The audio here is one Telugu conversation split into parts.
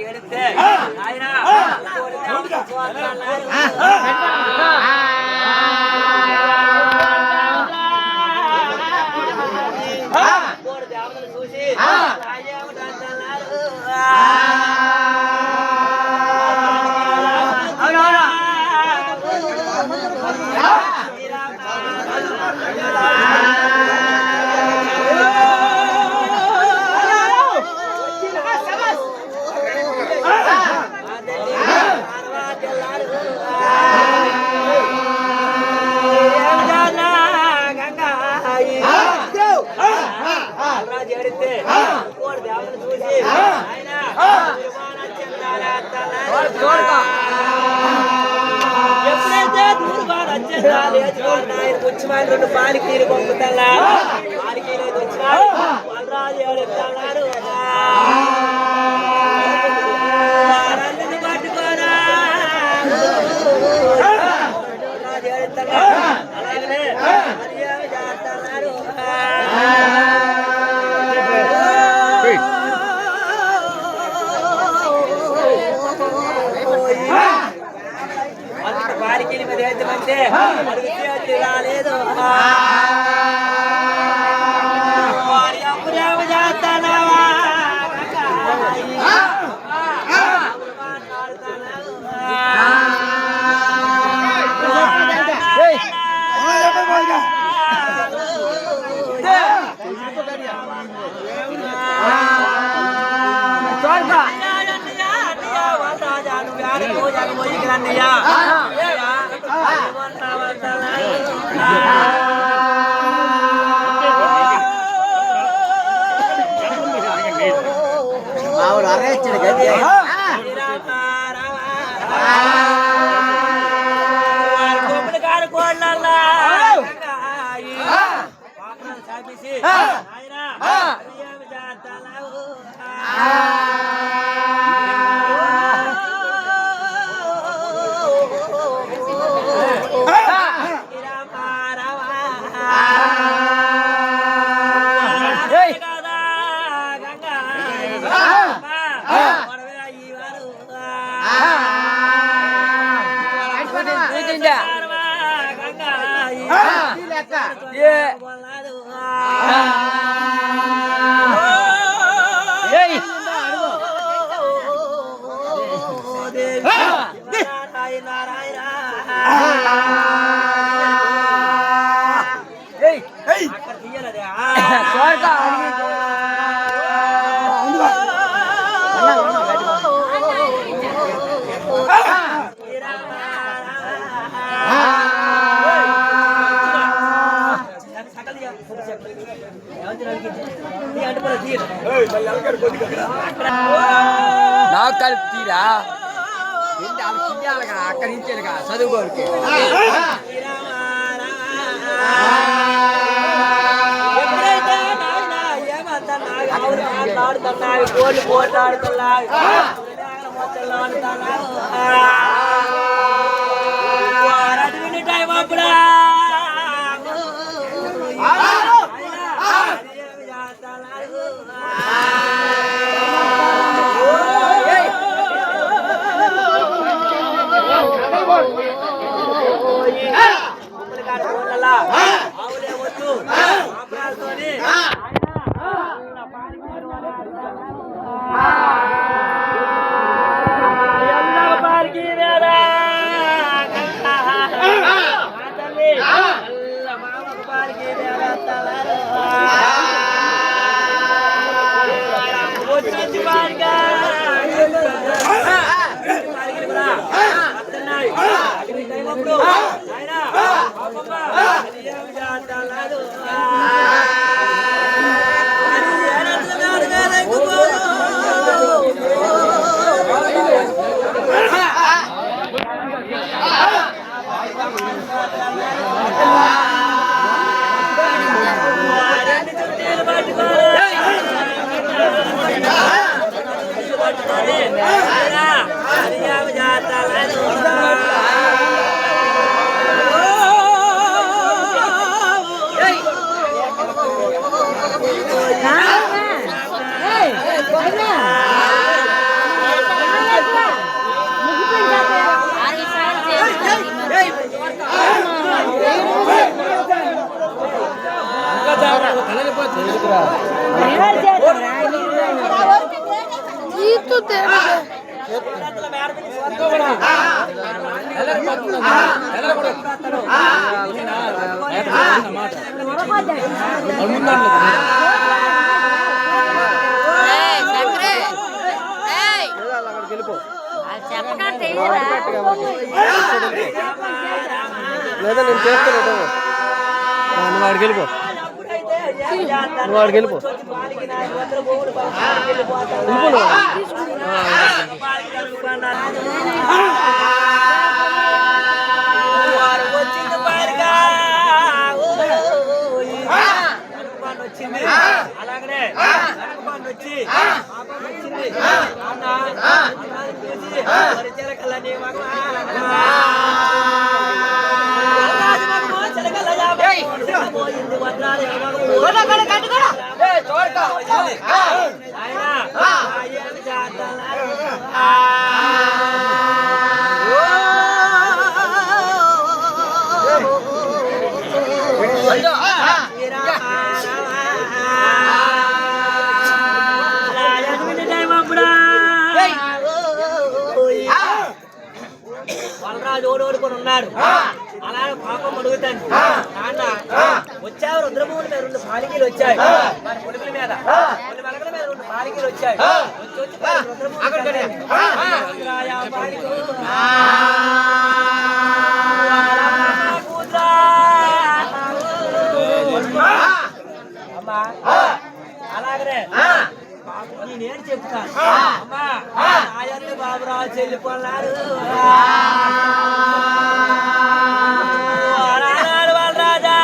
எடுத்து చూసి ఎప్పుడైతే దూరుబాటు వచ్చిన రెండు పాలికీలు పంపుతా పాలికీలు వచ్చిన వనరాజు ఎడుతున్నారు పట్టుకోరా అలాగనే చేస్తున్నారు వారికి అంటే రాలేదు వారి అప్పుడేమ చేస్తానవా ఆవిడ అరేచ్చాడు గది కారు కోళ్ళల్లా నాకు కలిపి తీరా అక్కడి నుంచి చదువుకోరికి ఎప్పుడైతే ఏమంటున్నాయి కోళ్ళు పోటాడుతున్నాయి టైం అప్పుడా ఆవులే వద్దు ఆపరాలతోని పార్కి తల్లి మామకు పార్కి వచ్చి పార్గా టైమప్పుడు ఆయన లేదా నేను చేస్తాను నువ్వు వాడికి వెళ్ళిపో నువ్వు వాడికి వెళ్ళిపో అలాగనే వచ్చి వాళ్ళరాజు ఓడోడుకొని ఉన్నాడు. అలాగే పాపం అడుగుతాను నాన్న వచ్చావు రుద్రమూడి మీద 2 పాలికీలు వచ్చాయి మరి పొడుగుల మీద కొన్ని మలకల మీద 2 పాలికీలు వచ్చాయి వచ్చి అమ్మా అలాగనే నేనేం చెప్తాను అమ్మా ఆయన్ని బాబురావు చెల్లిపోన్నారు రాజా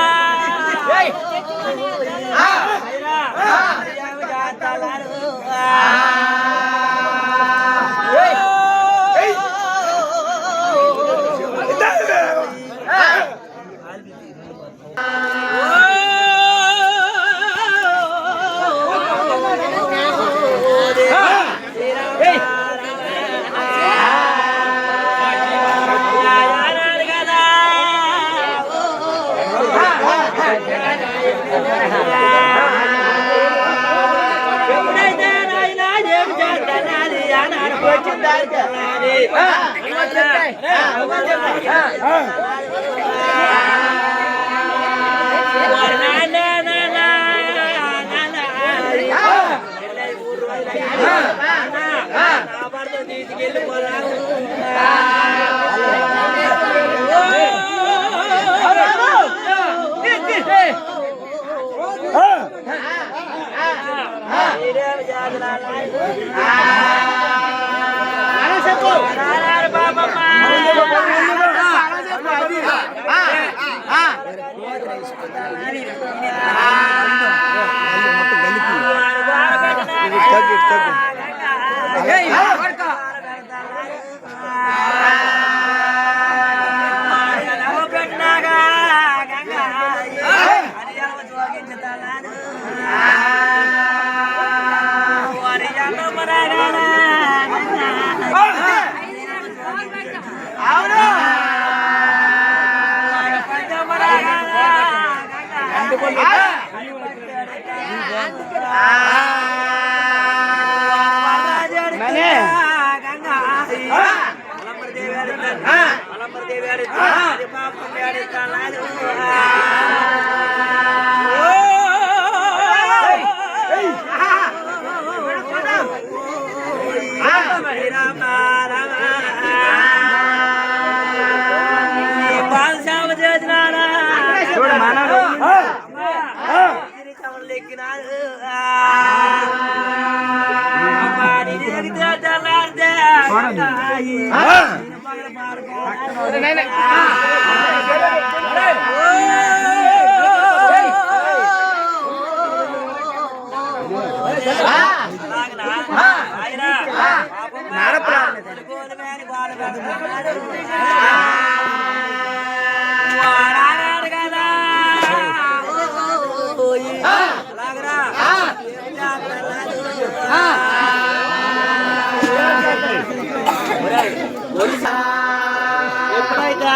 ఎప్పుడైతే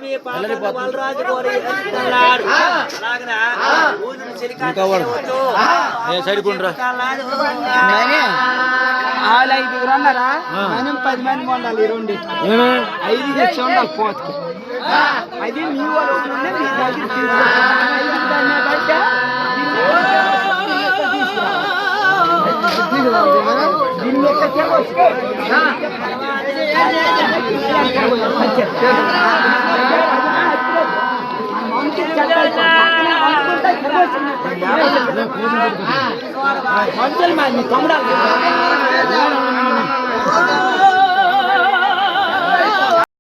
నీ పాప బలరాజు కోరి అన్నాడు. అలాగనా ఊరిని చెలికాడు సరిపోండ్రా వాళ్ళు 5 అన్నారా మనం 10 మంది ఉండాలి. 2 5 తెచ్చి ఉండాలి పోతకి. అది మీ వాళ్ళు ఉండే మీ దగ్గర మంచి తమ్ముడా